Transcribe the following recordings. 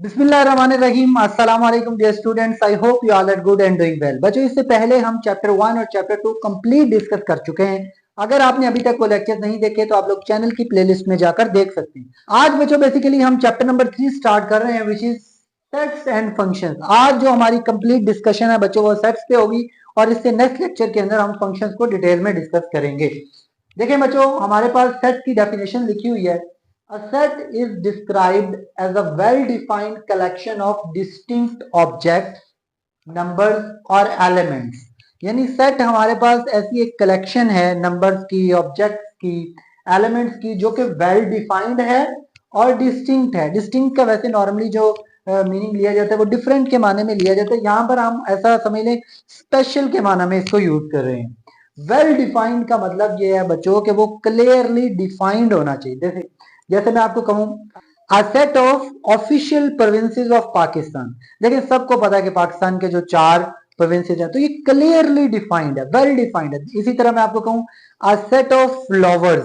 बिस्मिल्लाहिर्रहमानिर्रहीम। अस्सलाम वालेकुम dear students, I hope you all are good and doing well. बच्चों, इससे पहले हम चैप्टर 1 और चैप्टर 2 कंप्लीट डिस्कस कर चुके हैं। अगर आपने अभी तक वो लेक्चर नहीं देखे तो आप लोग चैनल की प्लेलिस्ट में जाकर देख सकते हैं। आज बच्चों बेसिकली हम चैप्टर नंबर 3 स्टार्ट कर रहे हैं, which is sets and functions. आज जो हमारी कंप्लीट डिस्कशन है बच्चों वो सेट्स पे होगी और इससे नेक्स्ट लेक्चर के अंदर हम फंक्शंस को डिटेल में डिस्कस करेंगे। देखिए बच्चों, हमारे पास सेट की डेफिनेशन लिखी हुई है। A set is described as a well-defined collection of distinct objects, numbers और elements। यानी सेट हमारे पास ऐसी एक कलेक्शन है नंबर्स की, ऑब्जेक्ट्स की, एलिमेंट्स की, जो कि वेल डिफाइंड है और डिस्टिंक्ट है। डिस्टिंक्ट का वैसे नॉर्मली जो मीनिंग लिया जाता है वो डिफरेंट के माने में लिया जाता है। यहाँ पर हम ऐसा समझ लें स्पेशल के माना में इसको यूज कर रहे हैं। वेल डिफाइंड का मतलब ये है बच्चों कि वो क्लियरली डिफाइंड होना चाहिए। जैसे जैसे मैं आपको कहूं, a set of official provinces of Pakistan. देखिए सबको पता है कि पाकिस्तान के जो 4 प्रोविंसेस हैं तो ये क्लियरली डिफाइंड है, वेल डिफाइंड है। इसी तरह मैं आपको कहूं अ सेट ऑफ फ्लावर्स,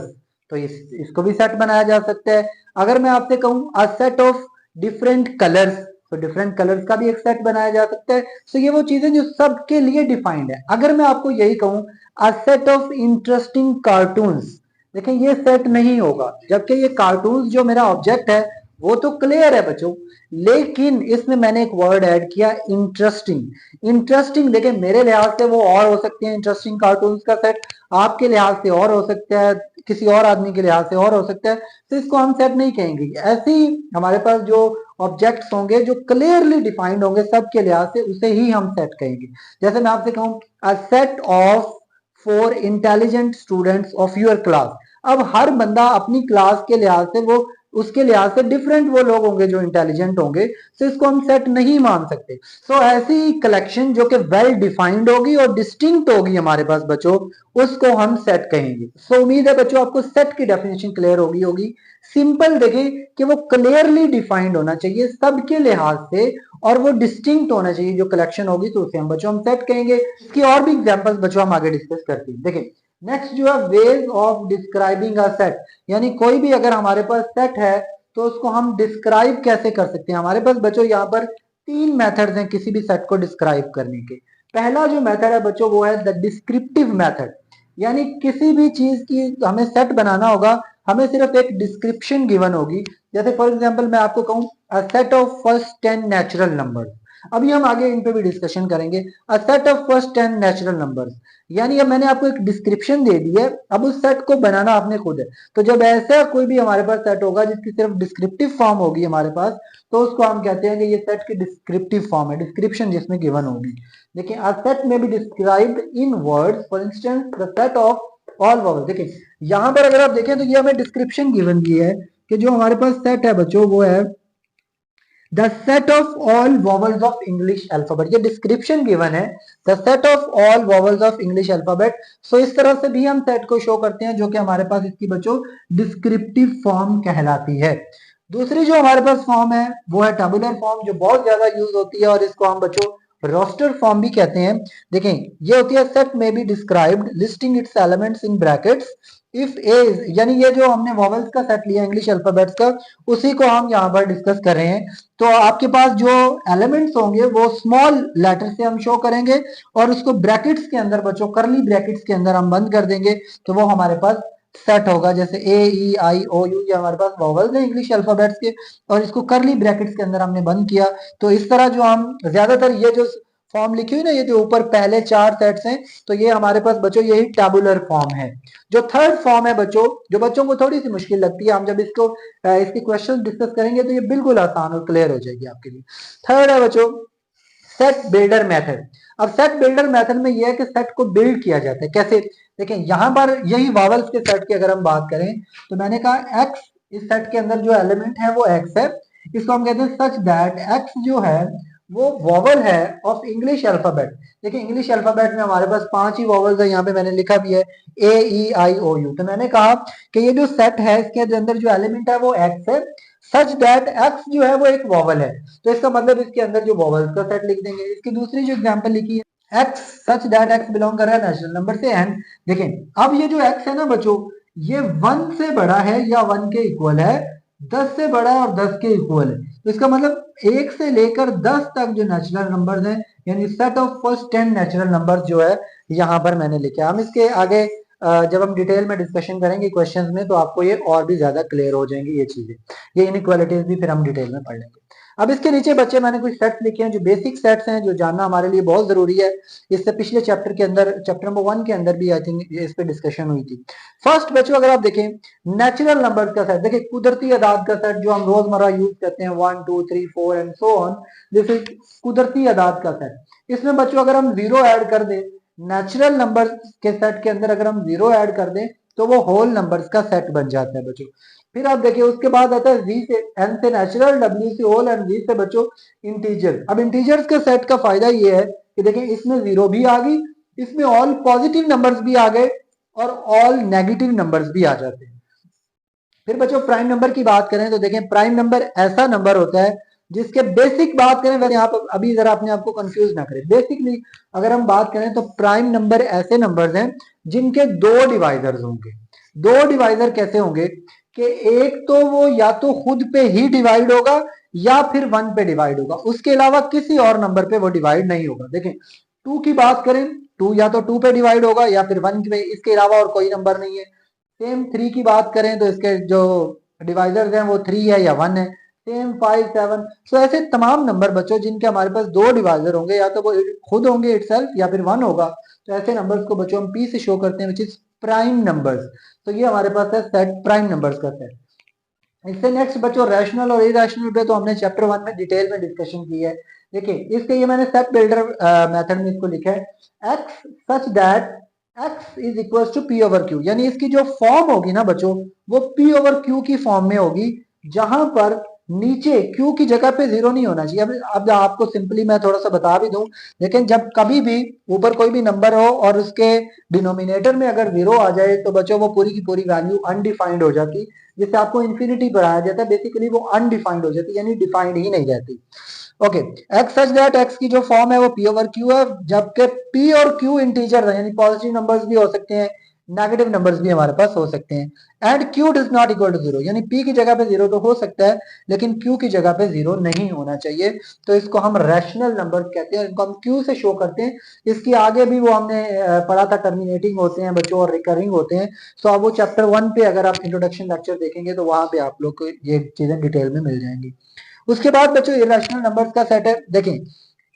तो इसको भी सेट बनाया जा सकता है। अगर मैं आपसे कहूं a set of different colours, तो डिफरेंट कलर्स का भी एक सेट बनाया जा सकता है। तो ये वो चीजें जो सबके लिए डिफाइंड है। अगर मैं आपको यही कहूं a set of interesting cartoons, देखिए ये सेट नहीं होगा, जबकि ये कार्टून जो मेरा ऑब्जेक्ट है वो तो क्लियर है बच्चों, लेकिन इसमें मैंने एक वर्ड ऐड किया इंटरेस्टिंग। इंटरेस्टिंग देखिए मेरे लिहाज से वो और हो सकते हैं इंटरेस्टिंग कार्टून का सेट, आपके लिहाज से और हो सकता है, किसी और आदमी के लिहाज से और हो सकता है। तो इसको हम सेट नहीं कहेंगे। ऐसे ही हमारे पास जो ऑब्जेक्ट्स होंगे जो क्लियरली डिफाइंड होंगे सबके लिहाज से, उसे ही हम सेट कहेंगे। जैसे मैं आपसे कहूं a set of for intelligent students of your class. अब हर बंदा अपनी क्लास के लिहाज से वो उसके लिहाज से डिफरेंट वो लोग होंगे जो इंटेलिजेंट होंगे, तो इसको हम सेट नहीं मान सकते। सो ऐसी कलेक्शन जो कि वेल डिफाइंड होगी और डिस्टिंक्ट होगी हमारे पास बच्चों, उसको हम सेट कहेंगे। सो उम्मीद है बच्चों आपको सेट की डेफिनेशन क्लियर होगी। सिंपल देखिए कि वो क्लियरली डिफाइंड होना चाहिए सबके लिहाज से और वो डिस्टिंक्ट होना चाहिए जो कलेक्शन होगी, तो उसे हम बच्चों हम सेट कहेंगे। इसकी और भी एग्जांपल्स बच्चों हम आगे डिस्कस करते हैं। देखिए नेक्स्ट जो है ways of describing a set, यानी कोई भी अगर हमारे पास सेट है तो उसको हम डिस्क्राइब कैसे कर सकते हैं। हमारे पास बच्चों यहाँ पर 3 मेथड्स हैं किसी भी सेट को डिस्क्राइब करने के। पहला जो मेथड है बच्चों वो है द डिस्क्रिप्टिव मेथड, यानी किसी भी चीज की हमें सेट बनाना होगा, हमें सिर्फ एक डिस्क्रिप्शन गिवन होगी। जैसे फॉर एग्जांपल मैं आपको कहूं a set of first 10 natural numbers, अभी हम आगे इन पे भी डिस्कशन करेंगे। A set of first 10 natural numbers, यानी अब मैंने आपको एक डिस्क्रिप्शन दे दी है, अब उस सेट को बनाना आपने खुद है। तो जब ऐसा कोई भी हमारे पास सेट होगा जिसकी सिर्फ डिस्क्रिप्टिव फॉर्म होगी हमारे पास, तो उसको हम कहते हैं कि ये सेट की डिस्क्रिप्टिव फॉर्म है, डिस्क्रिप्शन जिसमें गिवन होगी। देखिए अ सेट में be described in words, for instance the set of all vowels. देखिए यहां पर अगर आप देखें तो ये हमें डिस्क्रिप्शन गिवन दी है कि जो हमारे पास सेट है बच्चों वो है the set of all vowels of English alphabet. ये डिस्क्रिप्शन गिवन है the set of all vowels of English alphabet. So इस तरह से भी हम सेट को शो करते हैं जो कि हमारे पास इसकी बच्चों डिस्क्रिप्टिव फॉर्म कहलाती है। दूसरी जो हमारे पास फॉर्म है वो है टेबुलर फॉर्म, जो बहुत ज्यादा यूज होती है और इसको हम बच्चों रोस्टर फॉर्म भी कहते हैं। देखें ये होती है सेट में be described listing its elements in brackets if a, यानी ये जो हमने वॉवल्स का सेट लिया इंग्लिश अल्फाबेट्स का, उसी को हम यहाँ पर डिस्कस कर रहे हैं। तो आपके पास जो एलिमेंट्स होंगे वो स्मॉल लेटर से हम शो करेंगे और उसको ब्रैकेट्स के अंदर बच्चों करली ब्रैकेट्स के अंदर हम बंद कर देंगे, तो वो हमारे पास सेट होगा। जैसे ए ई आई ओ यू ये हमारे पास वॉवल्स हैं इंग्लिश अल्फाबेट्स के और इसको करली ब्रैकेट्स के अंदर हमने बंद किया। तो इस तरह जो हम ज्यादातर ये जो फॉर्म लिखी हुई ना, ये जो ऊपर पहले 4 सेट्स हैं, तो ये हमारे पास बच्चों यही टैबुलर फॉर्म है। जो थर्ड फॉर्म है बच्चों, जो बच्चों को थोड़ी सी मुश्किल लगती है, हम जब इसको इसके क्वेश्चन डिस्कस करेंगे तो ये बिल्कुल आसान और क्लियर हो जाएगी आपके लिए। थर्ड है बच्चों सेट बिल्डर मेथड। अब सेट बिल्डर मेथड में यह है कि सेट को बिल्ड किया जाता है कैसे। देखें यहां पर यही वावल्स के सेट की अगर हम बात करें तो मैंने कहा एक्स, इस सेट के अंदर जो एलिमेंट है वो एक्स है। इसको हम कहते हैं सच दैट एक्स जो है वो वॉवल है ऑफ इंग्लिश अल्फाबेट। देखिए इंग्लिश अल्फाबेट में हमारे पास 5 ही वॉवल्स है, यहाँ पे मैंने लिखा भी है ए ई आई ओ यू। तो मैंने कहा कि ये जो सेट है इसके अंदर जो एलिमेंट है वो एक्स है, सच दैट एक्स जो है वो एक वॉवल है। तो इसका मतलब इसके अंदर जो वॉवल्स का सेट लिख देंगे। इसकी दूसरी जो एग्जांपल लिखी है x such that x belong कर रहा है नेचुरल नंबर से एंड। देखें अब ये जो एक्स है ना बच्चों, ये 1 से बड़ा है या 1 के इक्वल है, 10 से बड़ा है और 10 के इक्वल है। तो इसका मतलब 1 से लेकर 10 तक जो नेचुरल नंबर्स हैं, यानी set of first 10 natural numbers जो है यहाँ पर मैंने लिखे। हम इसके आगे जब हम डिटेल में डिस्कशन करेंगे क्वेश्चंस में तो आपको ये और भी ज्यादा क्लियर हो जाएंगी ये चीजें, ये इनइक्वालिटीज भी फिर हम डिटेल में पढ़ लेंगे। अब इसके नीचे बच्चे मैंने कुछ सेट्स लिखे हैं जो बेसिक सेट्स हैं, जो जानना हमारे लिए बहुत जरूरी है। इससे पिछले चैप्टर के अंदर, चैप्टर नंबर 1 के अंदर भी आई थिंक इस पे डिस्कशन हुई थी। फर्स्ट बच्चों अगर आप देखें नेचुरल नंबर्स का सेट, देखिए कुदरती अदाद का सेट जो हम रोजमर्रा यूज करते हैं 1 2 3 4 and so on, this is कुदरती अदाद का सेट। इसमें बच्चों अगर हम जीरो ऐड कर दें नेचुरल नंबर के सेट के अंदर, अगर हम जीरो ऐड कर दें तो वो होल नंबर्स का सेट बन जाता है बच्चों। फिर आप देखिए उसके बाद आता है जी से एन से नेचुरल, डब्ल्यू से होल एंड वी से बच्चों इंटीजर। अब इंटीजर्स के सेट का फायदा ये है कि देखिए इसमें जीरो भी आ गई, इसमें ऑल पॉजिटिव नंबर्स भी आ गए और ऑल नेगेटिव नंबर्स भी आ जाते हैं। फिर बच्चों प्राइम नंबर की बात करें तो देखें प्राइम नंबर ऐसा नंबर होता है जिसके बेसिक बात करें, वैसे यहाँ पर अभी जरा अपने आप को कंफ्यूज ना करें, बेसिकली अगर हम बात करें तो प्राइम नंबर ऐसे नंबर्स हैं जिनके दो डिवाइजर्स होंगे। दो डिवाइजर कैसे होंगे कि एक तो वो या तो खुद पे ही डिवाइड होगा या फिर 1 पे डिवाइड होगा, उसके अलावा किसी और नंबर पे वो डिवाइड नहीं होगा। देखें 2 की बात करें, 2 या तो 2 पे डिवाइड होगा या फिर 1 पे, इसके अलावा और कोई नंबर नहीं है। सेम 3 की बात करें तो इसके जो डिवाइजर्स हैं वो 3 है या 1 है। सेम 5 7, सो ऐसे तमाम नंबर बच्चों जिनके हमारे पास दो डिवाइजर होंगे, या तो वो खुद होंगे इटसेल्फ या फिर 1 होगा, तो ऐसे नंबर्स को बच्चों हम P से शो करते हैं विच इज प्राइम नंबर्स। तो ये हमारे पास है सेट प्राइम नंबर्स का सेट। इससे नेक्स्ट बच्चों रैशनल और इरेशनल पे तो हमने चैप्टर 1 में डिटेल में डिस्कशन की है। देखिए इसके ये मैंने सेट बिल्डर मेथड में इसको लिखा है x such that x is equal to p over q, यानी इसकी जो फॉर्म होगी ना बच्चों वो p ओवर q की फॉर्म में होगी, जहां पर नीचे q की जगह पे जीरो नहीं होना चाहिए। अब आपको सिंपली मैं थोड़ा सा बता भी दूं, लेकिन जब कभी भी ऊपर कोई भी नंबर हो और उसके डिनोमिनेटर में अगर जीरो आ जाए तो बच्चों वो पूरी की पूरी वैल्यू अनडिफाइंड हो जाती, जिससे आपको इंफिनिटी पढ़ाया जाता है, बेसिकली वो अनडिफाइंड हो जाती है, यानी डिफाइंड ही नहीं रहती। Okay, x such that x की जो फॉर्म है वो पी ओवर क्यू है, जबकि पी और क्यू इंटीजर है, यानी पॉजिटिव नंबर्स भी हो सकते हैं, नेगेटिव नंबर्स भी हमारे पास हो सकते हैं। And Q does not equal to zero, यानी पी की जगह पे जीरो तो हो सकता है लेकिन क्यू की जगह पे जीरो नहीं होना चाहिए। तो इसको हम रैशनल नंबर कहते हैं, इनको हम क्यू से शो करते हैं। इसके आगे भी वो हमने पढ़ा था, टर्मिनेटिंग होते हैं बच्चों और रिकरिंग होते हैं। सो अब वो चैप्टर 1 पे अगर आप इंट्रोडक्शन लेक्चर देखेंगे तो वहां पे आप लोग को ये चीजें डिटेल में मिल जाएंगी। उसके बाद बच्चों इरेशनल नंबर्स का सेट है। देखें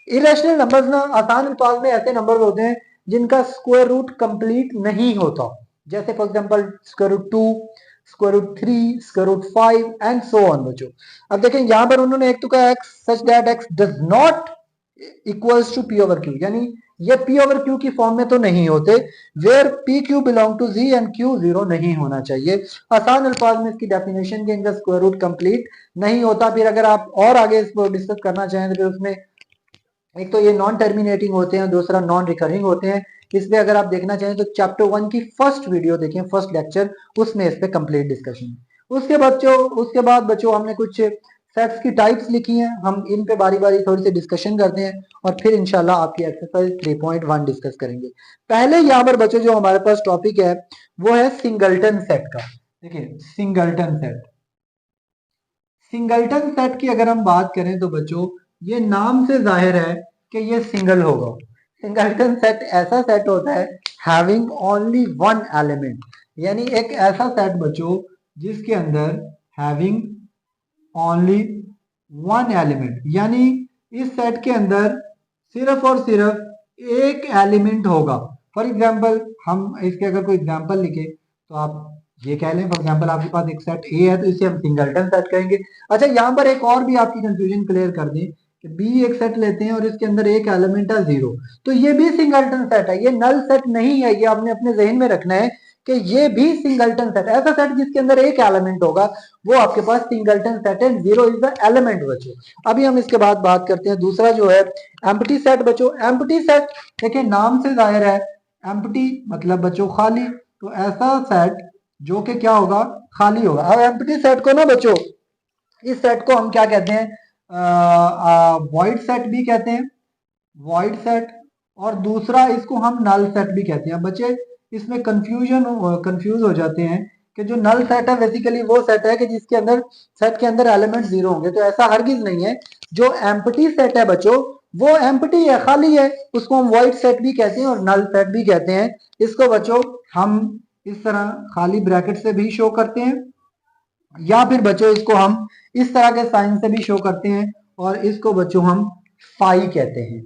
इरेशनल नंबर्स ना आसान अल्फाज में ऐसे नंबर्स होते हैं जिनका स्क्वायर रूट कंप्लीट नहीं होता, जैसे for example square root 2, square root 3, square root 5 and so on बच्चों। अब देखें यहां पर उन्होंने एक तो कहा x such that x does not equals to P over Q, यानी ये पी ओवर क्यू की फॉर्म में तो नहीं होते, where P Q belong to Z and Q zero नहीं होना चाहिए। आसान अल्फाज में इसकी डेफिनेशन के इनका स्क्वायर रूट कंप्लीट नहीं होता। फिर अगर आप और आगे इसको डिस्कस करना चाहें तो फिर उसमें एक तो ये नॉन टर्मिनेटिंग होते हैं, दूसरा नॉन रिकरिंग होते हैं। इसमें अगर आप देखना चाहें तो चैप्टर 1 की फर्स्ट वीडियो देखें, फर्स्ट लेक्चर, उसमें इस पे कंप्लीट डिस्कशन। उसके बाद बच्चों हमने कुछ सेट्स की टाइप्स लिखी हैं, हम इन पे बारी बारी थोड़ी सी डिस्कशन करते हैं और फिर इंशाल्लाह आपकी एक्सरसाइज 3.1 डिस्कस करेंगे। पहले यहाँ पर बच्चों जो हमारे पास टॉपिक है वो है सिंगल्टन सेट का। देखिए सिंगल्टन सेट, सिंगल्टन सेट की अगर हम बात करें तो बच्चों ये नाम से जाहिर है कि ये सिंगल होगा। सिंगल्टन सेट ऐसा सेट होता है हैविंग ओनली वन एलिमेंट, यानी एक ऐसा सेट बच्चों जिसके अंदर हैविंग ओनली वन एलिमेंट, यानी इस सेट के अंदर सिर्फ और सिर्फ एक एलिमेंट होगा। फॉर एग्जाम्पल हम इसके अगर कोई एग्जाम्पल लिखे तो आप ये कह लें, फॉर एग्जाम्पल आपके पास एक सेट ए है तो इसे हम सिंगल्टन सेट कहेंगे। अच्छा यहाँ पर एक और भी आपकी कंफ्यूजन क्लियर कर दें कि बी एक सेट लेते हैं और इसके अंदर एक एलिमेंट है जीरो, तो ये भी सिंगल्टन सेट है, ये नल सेट नहीं है। ये आपने अपने जहन में रखना है कि ये भी सिंगल्टन सेट, ऐसा सेट जिसके अंदर एक एलिमेंट होगा वो आपके पास सिंगल्टन सेट है, जीरो इज द एलिमेंट बच्चों। अभी हम इसके बाद बात करते हैं दूसरा जो है एम्प्टी सेट बच्चों। एम्प्टी सेट देखिए नाम से जाहिर है, एम्प्टी मतलब बच्चों खाली, तो ऐसा सेट जो कि क्या होगा, खाली होगा। अब एम्प्टी सेट को ना बच्चों, इस सेट को हम क्या कहते हैं, वॉइड सेट भी कहते हैं, वॉइड सेट, और दूसरा इसको हम नल सेट भी कहते हैं। बच्चे इसमें कंफ्यूज हो जाते हैं कि जो नल सेट है बेसिकली वो सेट है कि जिसके अंदर सेट के अंदर एलिमेंट जीरो होंगे, तो ऐसा हरगिज नहीं है। जो एम्प्टी सेट है बच्चों वो एम्प्टी है, खाली है, उसको हम वॉइड सेट भी कहते हैं और नल सेट भी कहते हैं। इसको बच्चों हम इस तरह खाली ब्रैकेट से भी शो करते हैं, या फिर बच्चों इसको हम इस तरह के साइन से भी शो करते हैं और इसको बच्चों हम फाई कहते हैं।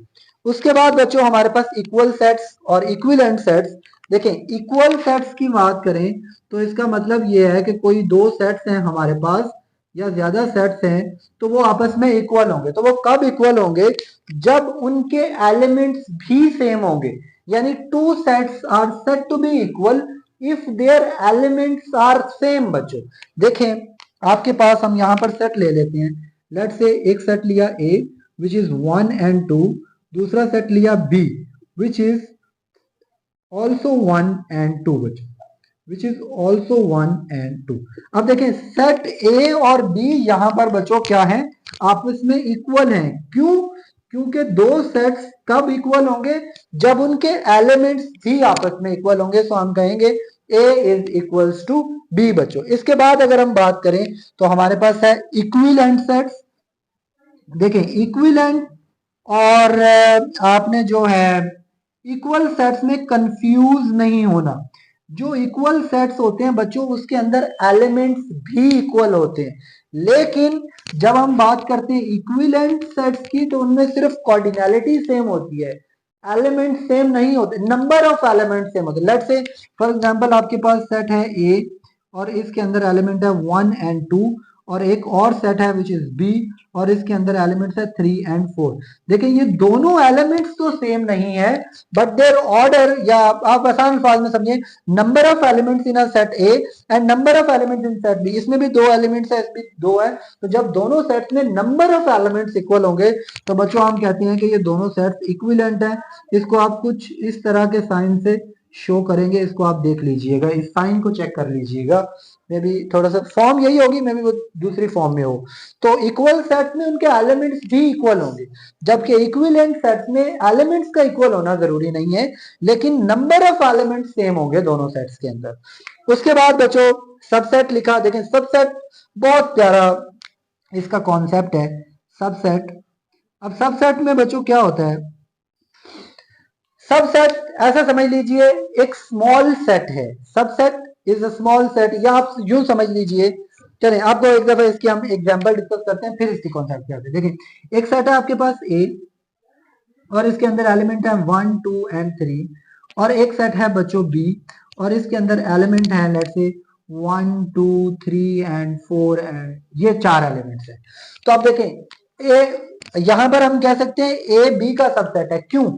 उसके बाद बच्चों हमारे पास इक्वल सेट्स और इक्विवेलेंट सेट्स। देखें इक्वल सेट्स की बात करें तो इसका मतलब यह है कि कोई दो सेट्स हैं हमारे पास या ज्यादा सेट्स हैं तो वो आपस में इक्वल होंगे। तो वो कब इक्वल होंगे? जब उनके एलिमेंट्स भी सेम होंगे, यानी two sets are said to be equal if their elements are same. बच्चों देखें आपके पास हम यहां पर सेट ले लेते हैं। लेट से एक सेट लिया ए विच इज 1 and 2, दूसरा सेट लिया B which is also 1 and 2 बच्चों, विच इज ऑल्सो 1 and 2। अब देखें सेट ए और बी यहां पर बच्चों क्या है? आपस में इक्वल हैं। क्यों? क्योंकि दो सेट्स कब इक्वल होंगे? जब उनके एलिमेंट्स भी आपस में इक्वल होंगे। सो हम कहेंगे A is equals to B बच्चों। इसके बाद अगर हम बात करें तो हमारे पास है इक्विवेलेंट सेट्स। देखें इक्विवेलेंट और आपने जो है इक्वल सेट्स में कंफ्यूज नहीं होना। जो इक्वल सेट्स होते हैं बच्चों उसके अंदर एलिमेंट्स भी इक्वल होते हैं, लेकिन जब हम बात करते हैं इक्विवेलेंट सेट्स की तो उनमें सिर्फ कार्डिनैलिटी सेम होती है, एलिमेंट सेम नहीं होते, नंबर ऑफ एलिमेंट सेम होते। लेट्स से फॉर एग्जांपल आपके पास सेट है ए और इसके अंदर एलिमेंट है 1 and 2, और एक और सेट है विच इज बी और इसके अंदर एलिमेंट्स है 3 and 4। देखिए ये दोनों एलिमेंट्स तो सेम नहीं है बट देयर ऑर्डर, या आप आसान अल्फाज में समझिए, number of elements in a set A and number of elements in set B. इसमें भी दो एलिमेंट्स है, इसमें दो है। तो जब दोनों सेट्स में नंबर ऑफ एलिमेंट्स इक्वल होंगे तो बच्चों हम कहते हैं कि ये दोनों सेट्स इक्विवेलेंट हैं। इसको आप कुछ इस तरह के साइन से शो करेंगे, इसको आप देख लीजिएगा, इस साइन को चेक कर लीजिएगा। मे बी थोड़ा सा फॉर्म यही होगी, मे बी वो दूसरी फॉर्म में हो। तो इक्वल सेट में उनके एलिमेंट्स भी इक्वल होंगे, जबकि इक्विवेलेंट सेट में एलिमेंट्स का इक्वल होना जरूरी नहीं है, लेकिन नंबर ऑफ एलिमेंट्स सेम होंगे दोनों सेट्स के अंदर। उसके बाद बच्चों सबसेट लिखा। देखें सबसेट बहुत प्यारा इसका कॉन्सेप्ट है, सबसेट। अब सबसेट में बच्चों क्या होता है? सबसेट ऐसा समझ लीजिए एक स्मॉल सेट है। Subset is a small set, या आप यूं समझ लीजिए। चलिए आपको एक दफा इसकी हम एग्जांपल डिस्कस करते हैं फिर इसकी कॉन्सेप्ट क्या है। देखिए एक सेट है आपके पास ए और इसके अंदर एलिमेंट है 1 2 and 3, और एक सेट है बच्चों बी और इसके अंदर एलिमेंट है लेट्स से 1 2 3 and 4 and ये चार एलिमेंट्स है। तो आप देखें ए यहां पर हम कह सकते हैं ए बी का सबसेट है। क्यों?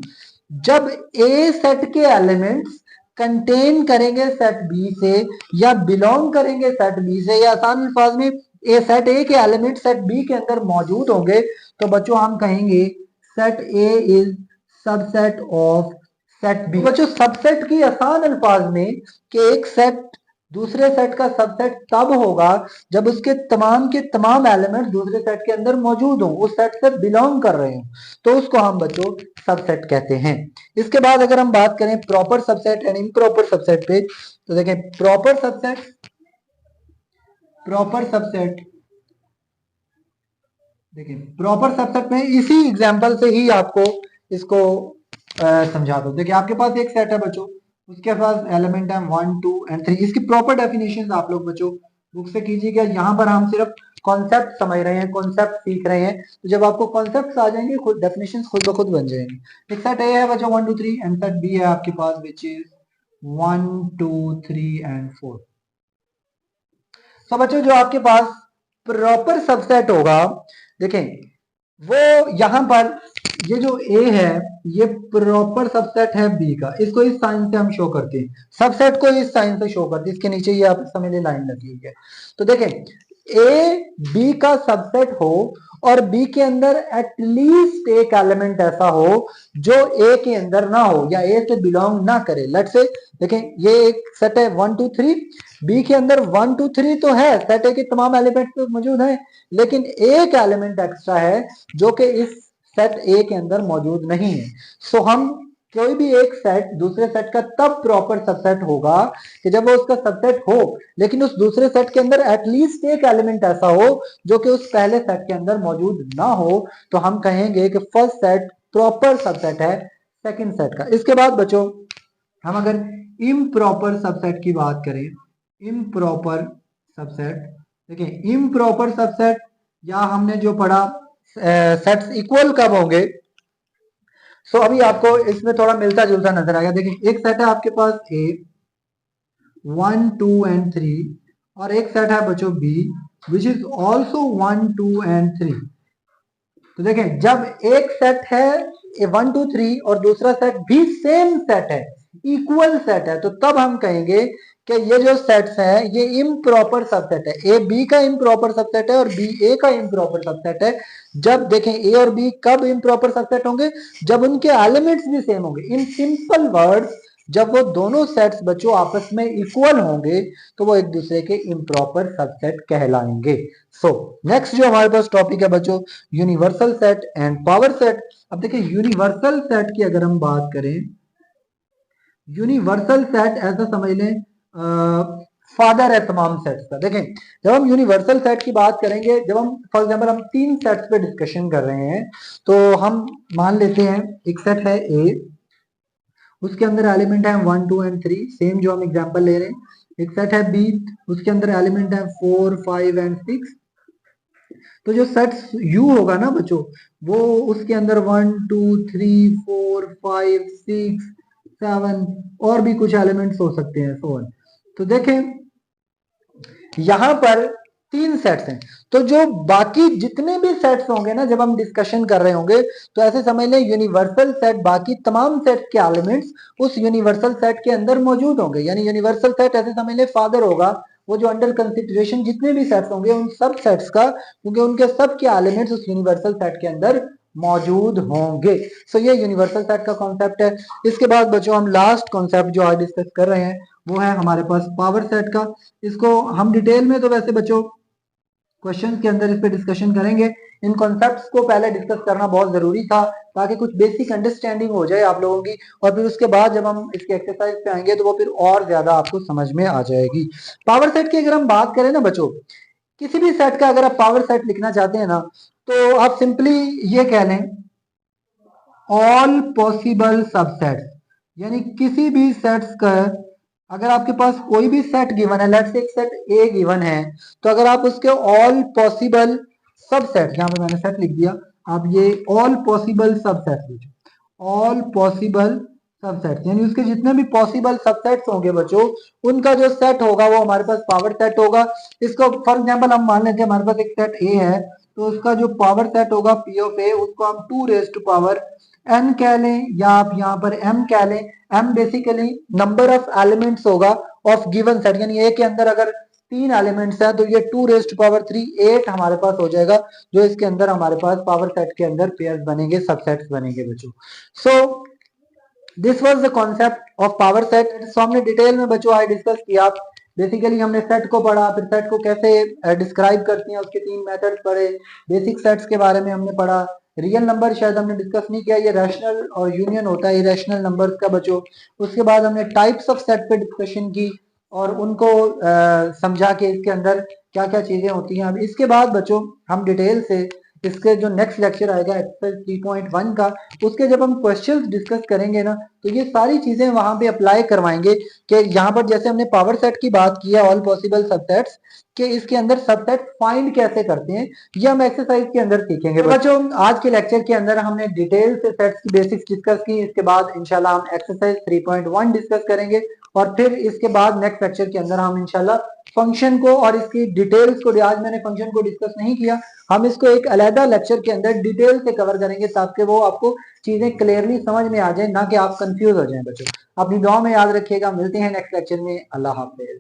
जब ए सेट के एलिमेंट्स कंटेन करेंगे सेट बी से या बिलोंग करेंगे सेट बी से, या आसान अल्फाज में ए सेट ए के एलिमेंट सेट बी के अंदर मौजूद होंगे, तो बच्चों हम कहेंगे set A is subset of set B. बच्चों सबसेट की आसान अल्फाज में कि एक सेट दूसरे सेट का सबसेट तब होगा जब उसके तमाम के तमाम एलिमेंट्स दूसरे सेट के अंदर मौजूद हों, उस सेट से बिलोंग कर रहे हों, तो उसको हम बच्चों सबसेट कहते हैं। इसके बाद अगर हम बात करें proper subset and improper subset पे, तो देखें प्रॉपर सबसेट देखिए प्रॉपर सबसेट में इसी एग्जांपल से ही आपको इसको समझा दो। देखिए आपके पास एक सेट है बच्चों, उसके पास एलिमेंट है 1 2 and 3। इसकी प्रॉपर डेफिनेशन आप लोग बच्चों बुक से कीजिएगा। यहाँ पर हम सिर्फ कॉन्सेप्ट समझ रहे हैं, कॉन्सेप्ट सीख रहे हैं, तो जब आपको कॉन्सेप्ट आ जाएंगे खुद डेफिनेशन खुद ब खुद बन जाएंगे। एक सेट ए है बच्चों 1 2 3 एंड सेट बी है आपके पास विच इज 1 2 3 and 4। तो बच्चों जो आपके पास प्रॉपर सबसेट होगा, देखें वो यहां पर ये जो ए है ये प्रॉपर सबसेट है बी का, इसको इस साइन से हम शो करते हैं, सबसेट को इस साइन से शो करते हैं। इसके नीचे ये आप समझ लिए लाइन लगी हुई है। तो देखें ए बी का सबसेट हो और बी के अंदर एटलीस्ट एक एलिमेंट ऐसा हो जो ए के अंदर ना हो या ए से बिलोंग ना करे। लेट्स से देखें ये एक सेट है 1 2 3, बी के अंदर 1 2 3 तो है, सेट ए के तमाम एलिमेंट तो मौजूद है, लेकिन एक एलिमेंट एक्स्ट्रा है जो कि इस सेट ए के अंदर मौजूद नहीं है। सो हम कोई भी एक सेट दूसरे सेट का तब प्रॉपर सबसेट होगा कि जब वो उसका सबसेट हो, लेकिन उस दूसरे सेट के अंदर एटलीस्ट एक एलिमेंट ऐसा हो जो कि उस पहले सेट के अंदर मौजूद ना हो, तो हम कहेंगे कि फर्स्ट सेट प्रॉपर सबसेट है सेकंड सेट का। इसके बाद बच्चों हम अगर इम्प्रॉपर सबसेट की बात करें, इम्प्रॉपर सबसेट, देखिए इम्प्रॉपर सबसेट या हमने जो पढ़ा सेट्स इक्वल कब होंगे, सो अभी आपको इसमें थोड़ा मिलता जुलता नजर आएगा। देखिए एक सेट है आपके पास ए 1 2 एंड 3 और एक सेट है बच्चों B which is also 1 2 and 3। तो देखें जब एक सेट है 1 2 3 और दूसरा सेट भी सेम सेट है, इक्वल सेट है, तो तब हम कहेंगे कि ये जो सेट्स हैं ये इम्प्रॉपर सबसेट है। ए बी का इम्प्रॉपर सबसेट है और बी ए का इम्प्रॉपर सबसेट है। जब देखें ए और बी कब इम्प्रॉपर सबसेट होंगे, जब उनके एलिमेंट्स भी सेम होंगे। इन सिंपल वर्ड्स, जब वो दोनों सेट्स बच्चों आपस में इक्वल होंगे तो वो एक दूसरे के इम्प्रॉपर सबसेट कहलाएंगे। सो नेक्स्ट जो हमारे पास टॉपिक है बच्चों, universal set and power set. अब देखिए यूनिवर्सल सेट की अगर हम बात करें, यूनिवर्सल सेट ऐसा समझ लें फादर है तमाम सेट्स का। देखें जब हम यूनिवर्सल सेट की बात करेंगे, जब हम फॉर एग्जांपल हम तीन सेट्स पे डिस्कशन कर रहे हैं, तो हम मान लेते हैं एक सेट है ए, उसके अंदर एलिमेंट है 1 2 एंड 3, सेम जो हम एग्जांपल ले रहे हैं। एक सेट है बी, उसके अंदर एलिमेंट है 4 5 एंड 6। तो जो सेट यू होगा ना बच्चों, वो उसके अंदर 1 2 3 4 5 6 7 और भी कुछ एलिमेंट्स हो सकते हैं, सो ऑन। तो देखें यहां पर तीन सेट्स हैं, तो जो बाकी जितने भी सेट्स होंगे ना जब हम डिस्कशन कर रहे होंगे, तो ऐसे समझ लें यूनिवर्सल सेट बाकी तमाम सेट के एलिमेंट्स उस यूनिवर्सल सेट के अंदर मौजूद होंगे। यानी यूनिवर्सल सेट ऐसे समझ लें फादर होगा, वो जो अंडर कंसिडरेशन जितने भी सेट्स होंगे उन सब सेट्स का, क्योंकि उनके सब के एलिमेंट्स उस यूनिवर्सल सेट के अंदर मौजूद होंगे। सो ये यूनिवर्सल सेट का कॉन्सेप्ट है। इसके बाद बच्चों हम लास्ट कॉन्सेप्ट जो आज डिस्कस कर रहे हैं वो है हमारे पास पावर सेट का। इसको हम डिटेल में तो वैसे बच्चों क्वेश्चन के अंदर इस पे डिस्कशन करेंगे। इन कॉन्सेप्ट्स को पहले डिस्कस करना बहुत जरूरी था ताकि कुछ बेसिक अंडरस्टैंडिंग हो जाए आप लोगों की, और फिर उसके बाद जब हम इसके एक्सरसाइज पे आएंगे तो वो फिर और ज्यादा आपको समझ में आ जाएगी। पावर सेट की अगर हम बात करें ना बच्चों, किसी भी सेट का अगर आप पावर सेट लिखना चाहते हैं ना, तो आप सिंपली ये कह लें ऑल पॉसिबल सबसेट्स, यानी किसी भी सेट्स का अगर आपके पास कोई भी सेट गिवन है, लेट्स से एक सेट ए गिवन है, तो अगर आप उसके ऑल पॉसिबल सबसेट, यहाँ पे मैंने सेट लिख दिया, आप ये ऑल पॉसिबल सबसेट लीजिए, ऑल पॉसिबल सबसेट यानी उसके जितने भी पॉसिबल सबसेट्स होंगे बच्चों, उनका जो सेट होगा वो हमारे पास पावर सेट होगा। इसको फॉर एग्जांपल हम मान लेते हैं हमारे पास एक सेट ए है, तो उसका जो पावर सेट होगा पी ऑफ ए, उसको हम 2 रेज़ टू पावर n कह लें या आप यहाँ पर m कह लें। m basically number of elements होगा ऑफ गिवन सेट, यानी ए के अंदर अगर 3 एलिमेंट्स हैं तो ये 2 रेज़ टू पावर 3 8 हमारे पास हो जाएगा, जो इसके अंदर हमारे पास पावर सेट के अंदर पेयर्स बनेंगे, सबसेट्स बनेंगे बच्चों। So this was the concept of power set. So हमने डिटेल में बच्चों आज डिस्कस किया। बेसिकली हमने सेट को पढ़ा, फिर सेट को कैसे डिस्क्राइब करते हैं उसके 3 मेथड्स पढ़े, बेसिक सेट्स के बारे में हमने पढ़ा। रियल नंबर शायद हमने डिस्कस नहीं किया, ये रैशनल और यूनियन होता है इरेशनल नंबर्स का बच्चों। उसके बाद हमने टाइप्स ऑफ सेट पे डिस्कशन की और उनको समझा के इसके अंदर क्या क्या चीजें होती हैं। अब इसके बाद बच्चों हम डिटेल से इसके जो नेक्स्ट लेक्चर आएगा एक्सरसाइज 3.1 का, उसके जब हम क्वेश्चंस डिस्कस करेंगे ना, तो ये सारी चीजें वहां पे अप्लाई करवाएंगे कि यहाँ पर जैसे हमने पावर सेट की बात की है ऑल पॉसिबल सबसेट्स, कि इसके अंदर सबसेट फाइंड कैसे करते हैं, ये हम एक्सरसाइज के अंदर सीखेंगे। बच्चों आज के लेक्चर के अंदर हमने डिटेल से सेट्स की बेसिक्स डिस्कस की। इसके बाद इंशाल्लाह हम एक्सरसाइज 3.1 डिस्कस करेंगे और फिर इसके बाद नेक्स्ट लेक्चर के अंदर हम इंशाल्लाह फंक्शन को और इसकी डिटेल्स को, आज मैंने फंक्शन को डिस्कस नहीं किया, हम इसको एक अलग लेक्चर के अंदर डिटेल से कवर करेंगे ताकि वो आपको चीजें क्लियरली समझ में आ जाए, ना कि आप कंफ्यूज हो जाएं बच्चों। अपनी दुआ में याद रखिएगा, मिलते हैं नेक्स्ट लेक्चर में। अल्लाह हाफिज।